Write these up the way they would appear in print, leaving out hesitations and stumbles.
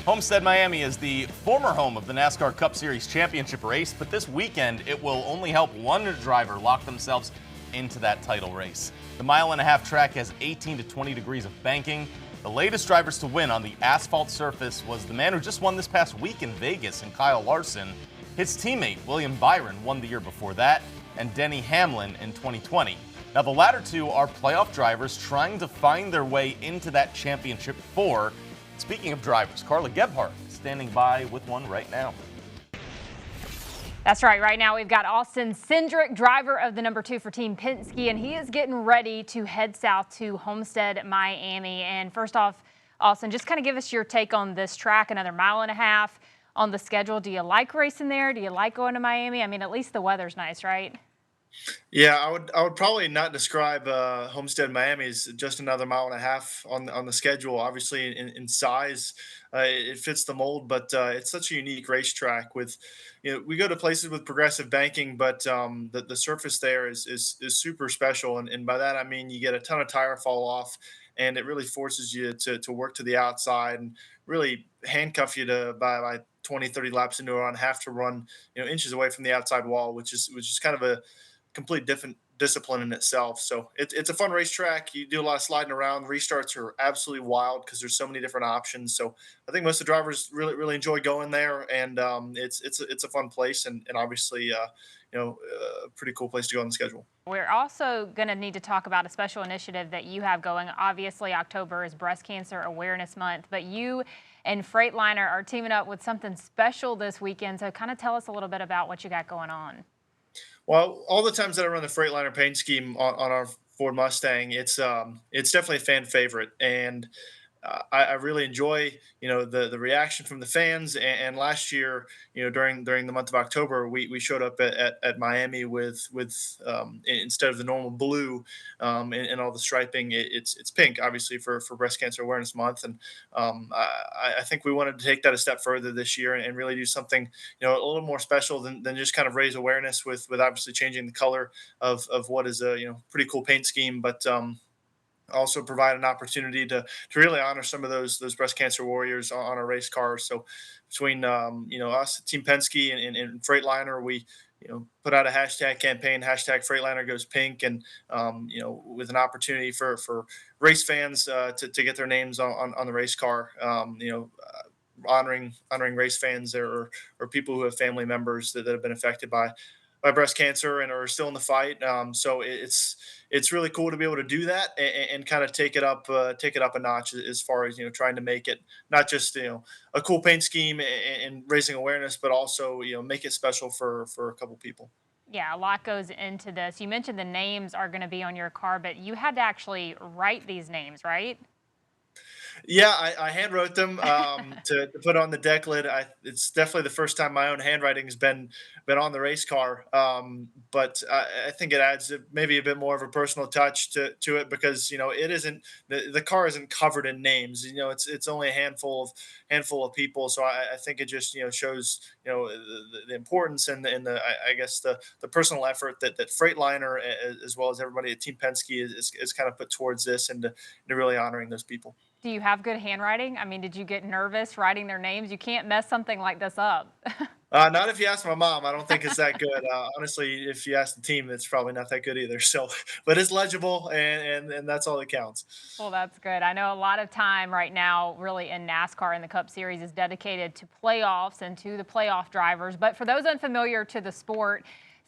Homestead-Miami is the former home of the NASCAR Cup Series championship race, but this weekend it will only help one driver lock themselves into that title race. The mile-and-a-half track has 18 to 20 degrees of banking. The latest drivers to win on the asphalt surface was the man who just won this past week in Vegas, and Kyle Larson. His teammate, William Byron, won the year before that, and Denny Hamlin in 2020. Now, the latter two are playoff drivers trying to find their way into that championship four. Speaking of drivers, Carla Gebhardt is standing by with one right now. That's right. Right now we've got Austin Cindric, driver of the number 2 for Team Penske, and he is getting ready to head south to Homestead-Miami. And first off, Austin, just kind of give us your take on this track, another mile and a half on the schedule. Do you like racing there? Do you like going to Miami? I mean, at least the weather's nice, right? Yeah, I would probably not describe Homestead-Miami as just another mile and a half on the schedule. Obviously, in size, it fits the mold, but it's such a unique racetrack. With, we go to places with progressive banking, but the surface there is super special, and by that I mean you get a ton of tire fall off, and it really forces you to work to the outside and really handcuff you to by 20, 30 laps into it and have to run inches away from the outside wall, which is kind of a complete different discipline in itself. So it's a fun racetrack. You do a lot of sliding around. Restarts are absolutely wild because there's so many different options. So I think most of the drivers really enjoy going there, and it's a fun place, and obviously a pretty cool place to go on the schedule. We're also going to need to talk about a special initiative that you have going. Obviously, October is Breast Cancer Awareness Month, but you and Freightliner are teaming up with something special this weekend. So kind of tell us a little bit about what you got going on. Well, all the times that I run the Freightliner paint scheme on our Ford Mustang, it's definitely a fan favorite, and I really enjoy the reaction from the fans. And last year, during the month of October, we showed up at Miami with instead of the normal blue and all the striping, it's pink, obviously for Breast Cancer Awareness Month. And I think we wanted to take that a step further this year and really do something a little more special than just kind of raise awareness with obviously changing the color of what is a pretty cool paint scheme, but also provide an opportunity to really honor some of those breast cancer warriors on our race cars. So between us, Team Penske and Freightliner, we put out a hashtag campaign, hashtag Freightliner goes pink, and with an opportunity for race fans to get their names on the race car. Honoring race fans or people who have family members that have been affected by breast cancer and are still in the fight. So it's really cool to be able to do that and kind of take it up a notch as far as trying to make it not just a cool paint scheme and raising awareness, but also make it special for a couple people. Yeah, a lot goes into this. You mentioned the names are going to be on your car, but you had to actually write these names, right? Yeah, I hand wrote them to put on the deck lid. It's definitely the first time my own handwriting has been on the race car, but I think it adds maybe a bit more of a personal touch to it because it isn't the car isn't covered in names. It's only a handful of people, so I think it just shows the importance and I guess the personal effort that Freightliner as well as everybody at Team Penske is kind of put towards this and to really honoring those people. Do you have good handwriting? I mean, did you get nervous writing their names? You can't mess something like this up. Not if you ask my mom. I don't think it's that good. Honestly, if you ask the team, it's probably not that good either. So, but it's legible, and that's all that counts. Well, that's good. I know a lot of time right now, really in NASCAR and the Cup Series, is dedicated to playoffs and to the playoff drivers. But for those unfamiliar to the sport,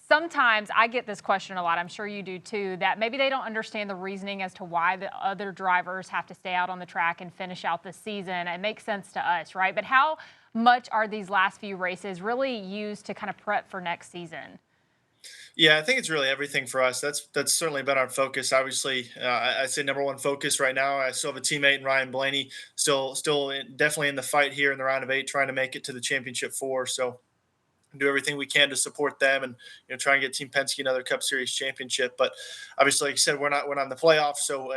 sometimes I get this question a lot, I'm sure you do too, that maybe they don't understand the reasoning as to why the other drivers have to stay out on the track and finish out the season. It makes sense to us, right? But how much are these last few races really used to kind of prep for next season? Yeah, I think it's really everything for us. That's certainly been our focus. Obviously, I'd say number one focus right now. I still have a teammate in Ryan Blaney, still definitely in the fight here in the round of 8, trying to make it to the championship 4. So do everything we can to support them and try and get Team Penske another Cup Series championship. But obviously, like I said, we're not in the playoffs, so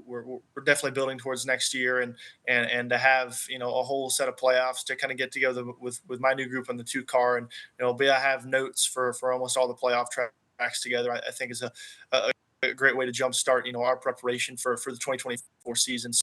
we're definitely building towards next year and to have a whole set of playoffs to kind of get together with my new group on the 2 car and I have notes for almost all the playoff tracks together. I think is a great way to jumpstart our preparation for the 2024 season.